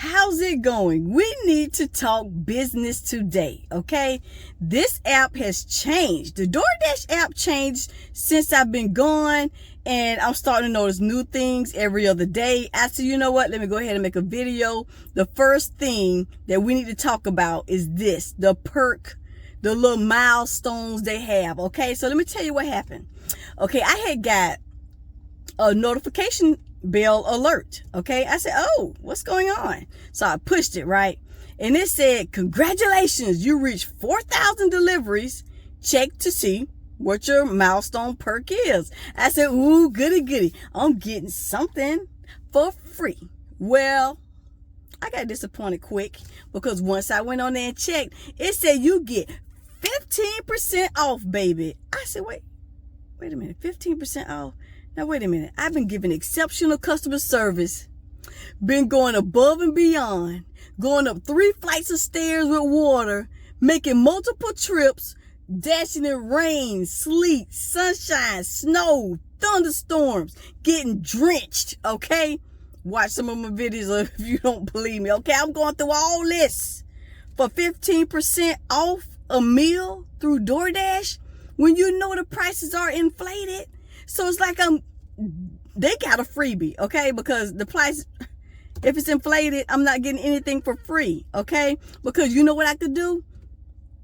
How's it going? We need to talk business today, okay? This app has changed. The Doordash app changed since I've been gone, and I'm starting to notice new things every other day. I said, you know what? Let me go ahead and make a video. The first thing that we need to talk about is this, the perk, the little milestones they have, okay? So let me tell you what happened. Okay, I had got a notification bell alert. Okay, I said, oh, what's going on? So I pushed it, right? And it said, congratulations, you reached 4,000 deliveries. Check to see what your milestone perk is. I said, ooh, goody goody, I'm getting something for free. Well, I got disappointed quick, because once I went on there and checked, it said you get 15% off, baby. I said, wait a minute, 15% off? Now, wait a minute. I've been giving exceptional customer service, been going above and beyond, going up 3 flights of stairs with water, making multiple trips, dashing in rain, sleet, sunshine, snow, thunderstorms, getting drenched, okay? Watch some of my videos if you don't believe me, okay? I'm going through all this for 15% off a meal through Doordash when you know the prices are inflated. So it's like they got a freebie, okay? Because the price, if it's inflated, I'm not getting anything for free, okay? Because you know what I could do?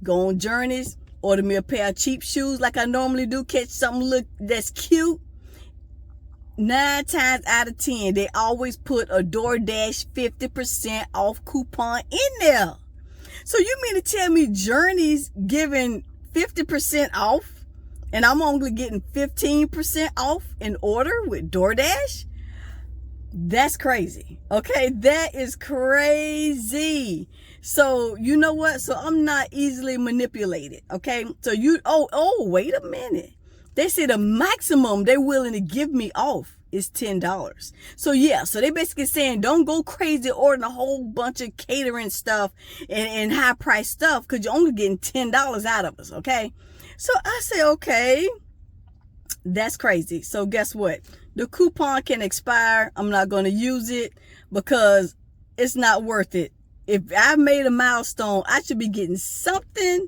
Go on Journeys, order me a pair of cheap shoes like I normally do, catch something that's cute. 9 times out of 10, they always put a Doordash 50% off coupon in there. So you mean to tell me Journeys giving 50% off, and I'm only getting 15% off in order with Doordash? That's crazy. Okay, that is crazy. So you know what? So I'm not easily manipulated. Okay, so wait a minute. They say the maximum they're willing to give me off is $10. So yeah, so they basically saying don't go crazy ordering a whole bunch of catering stuff and high price stuff, because you're only getting $10 out of us. Okay. So I say, okay, that's crazy. So guess what? The coupon can expire. I'm not going to use it because it's not worth it. If I made a milestone, I should be getting something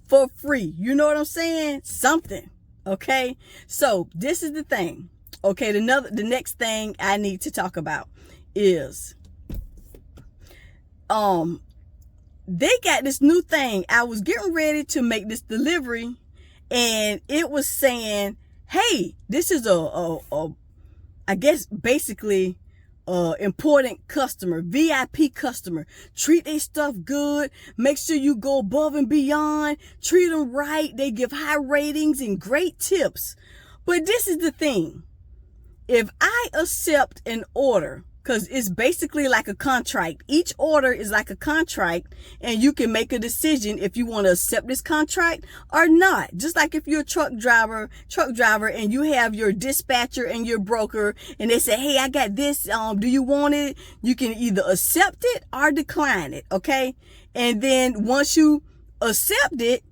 for free. You know what I'm saying? Something. Okay. So this is the thing. Okay. The next thing I need to talk about is, they got this new thing. I was getting ready to make this delivery, and it was saying, hey, this is I guess basically important customer, VIP customer. Treat their stuff good. Make sure you go above and beyond. Treat them right. They give high ratings and great tips. But this is the thing. If I accept an order, because it's basically like a contract. Each order is like a contract, and you can make a decision if you want to accept this contract or not. Just like if you're a truck driver, and you have your dispatcher and your broker, and they say, hey, I got this. Do you want it? You can either accept it or decline it. Okay. And then once you accept it,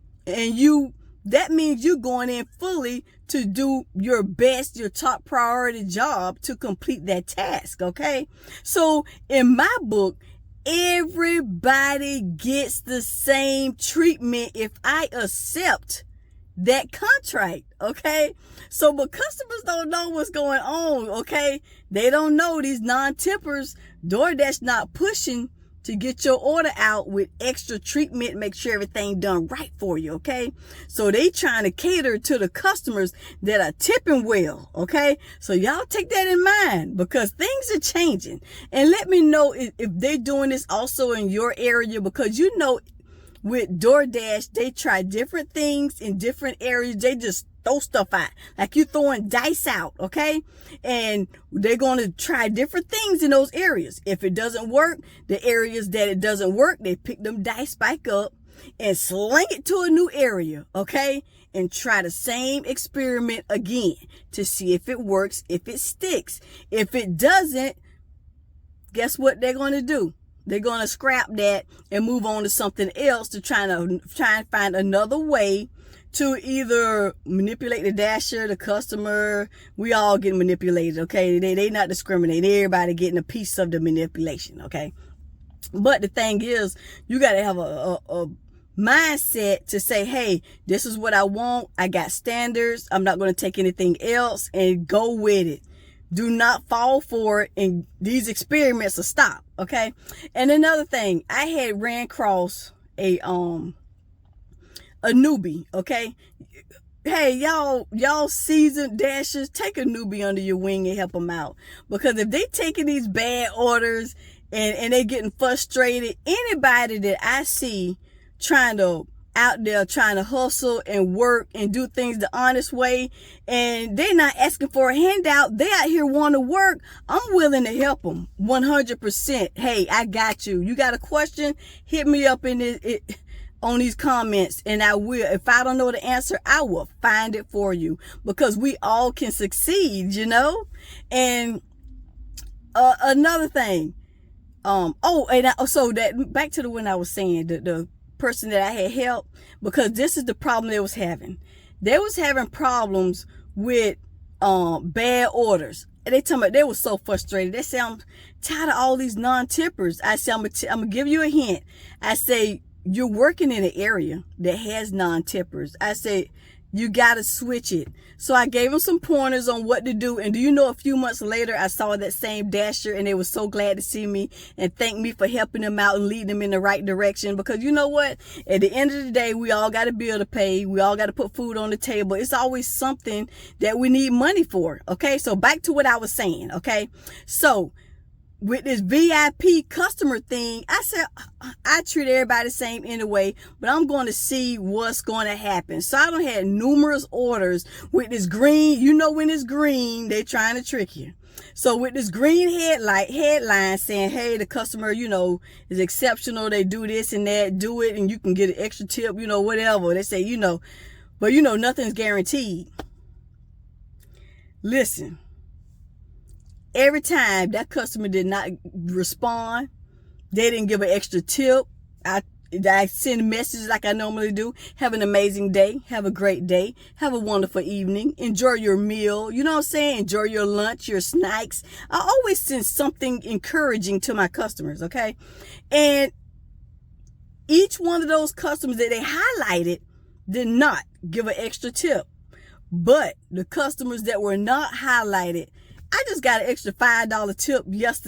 that means you're going in fully to do your best, your top priority job to complete that task, okay? So in my book, everybody gets the same treatment if I accept that contract, okay? So, but customers don't know what's going on, okay? They don't know these non-tippers. Doordash not pushing to get your order out with extra treatment, make sure everything done right for you, okay? So they trying to cater to the customers that are tipping well, okay? So y'all take that in mind, because things are changing. And let me know if they're doing this also in your area, because you know with Doordash, they try different things in different areas. They just throw stuff out like you throwing dice out, okay? And they're going to try different things in those areas. If it doesn't work, the areas that it doesn't work, they pick them dice back up and sling it to a new area, okay? And try the same experiment again to see if it works, if it sticks. If it doesn't, guess what they're going to do? They're going to scrap that and move on to something else to try and find another way to either manipulate the dasher, the customer. We all get manipulated, okay? They not discriminating. Everybody getting a piece of the manipulation, okay? But the thing is, you got to have a mindset to say, hey, this is what I want. I got standards. I'm not going to take anything else, and go with it. Do not fall for it, and these experiments will stop. Okay. And another thing, I had ran across a newbie. Okay. Hey, y'all seasoned dashers, take a newbie under your wing and help them out. Because if they taking these bad orders and they getting frustrated, anybody that I see out there trying to hustle and work and do things the honest way, and they're not asking for a handout, they out here want to work, I'm willing to help them 100%. Hey, I got you. You got a question? Hit me up on these comments, and I will. If I don't know the answer, I will find it for you, because we all can succeed, And another thing, so that back to the one I was saying, the person that I had helped, because this is the problem they was having. They was having problems with bad orders. And they talking about they were so frustrated. They say, I'm tired of all these non-tippers. I say, I'm gonna give you a hint. I say, you're working in an area that has non-tippers. I say, you got to switch it. So I gave them some pointers on what to do. And do you know, a few months later, I saw that same dasher, and they were so glad to see me and thank me for helping them out and leading them in the right direction. Because you know what? At the end of the day, we all got a bill to pay. We all got to put food on the table. It's always something that we need money for. Okay. So back to what I was saying. Okay. So with this VIP customer thing, I said, I treat everybody the same anyway, but I'm going to see what's going to happen. So I done had numerous orders with this green. You know, when it's green, they trying to trick you. So with this green headline saying, hey, the customer, is exceptional. They do this and that, do it, and you can get an extra tip, whatever. They say, but nothing's guaranteed. Listen. Every time that customer did not respond, they didn't give an extra tip, I send messages like I normally do. Have an amazing day. Have a great day. Have a wonderful evening. Enjoy your meal. You know what I'm saying? Enjoy your lunch, your snacks. I always send something encouraging to my customers, okay? And each one of those customers that they highlighted did not give an extra tip. But the customers that were not highlighted, I just got an extra $5 tip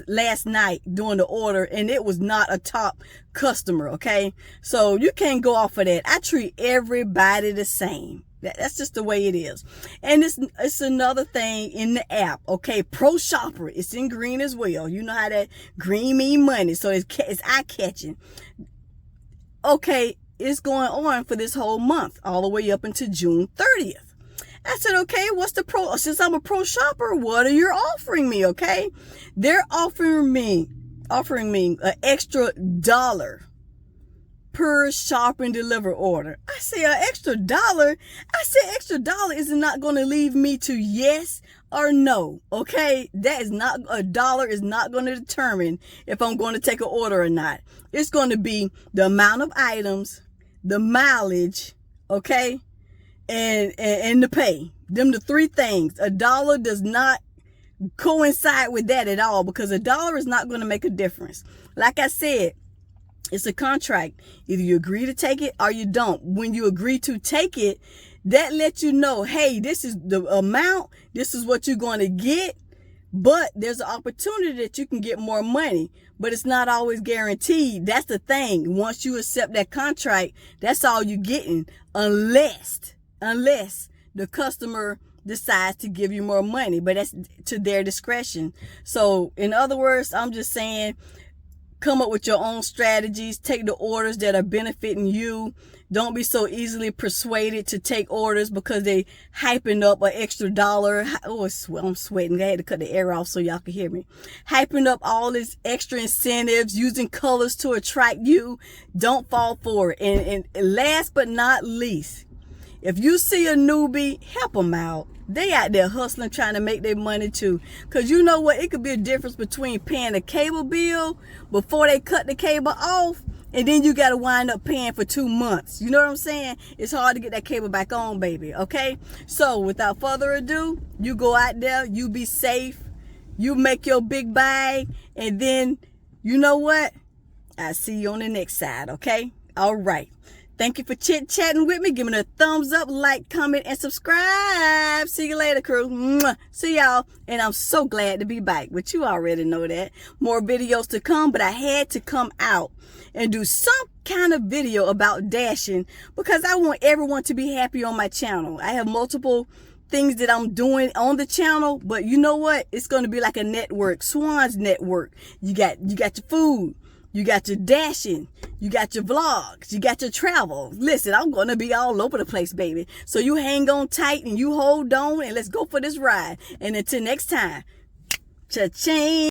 last night during the order, and it was not a top customer, okay? So you can't go off of that. I treat everybody the same. That's just the way it is. And it's another thing in the app, okay? Pro Shopper, it's in green as well. You know how that green mean money, so it's eye-catching. Okay, it's going on for this whole month, all the way up until June 30th. I said, okay, since I'm a pro shopper, what are you offering me? Okay. They're offering me an extra $1 per shop and deliver order. I say an extra $1. I said extra $1 is not going to leave me to yes or no. Okay. That is not, $1 is not going to determine if I'm going to take an order or not. It's going to be the amount of items, the mileage. Okay. And the pay. Them the three things. $1 does not coincide with that at all, because $1 is not going to make a difference. Like I said, it's a contract. Either you agree to take it or you don't. When you agree to take it, that lets you know, hey, this is the amount. This is what you're going to get. But there's an opportunity that you can get more money. But it's not always guaranteed. That's the thing. Once you accept that contract, that's all you're getting. Unless the customer decides to give you more money, but that's to their discretion. So in other words, I'm just saying, come up with your own strategies. Take the orders that are benefiting you. Don't be so easily persuaded to take orders because they hyping up an extra $1. Oh, I'm sweating. I had to cut the air off so y'all can hear me. Hyping up all this extra incentives, using colors to attract you. Don't fall for it. And last but not least, if you see a newbie, help them out. They out there hustling, trying to make their money too. Because you know what? It could be a difference between paying a cable bill before they cut the cable off, and then you got to wind up paying for 2 months. You know what I'm saying? It's hard to get that cable back on, baby. Okay? So without further ado, you go out there, you be safe, you make your big bag, and then, you know what? I'll see you on the next side, okay? All right. Thank you for chit-chatting with me. Give me a thumbs up, like, comment, and subscribe. See you later, crew. Mwah. See y'all. And I'm so glad to be back, but you already know that. More videos to come, but I had to come out and do some kind of video about dashing because I want everyone to be happy on my channel. I have multiple things that I'm doing on the channel, but you know what? It's going to be like a network, Swan's network. You got your food. You got your dashing, you got your vlogs, you got your travel. Listen, I'm going to be all over the place, baby. So you hang on tight and you hold on and let's go for this ride. And until next time, cha-ching.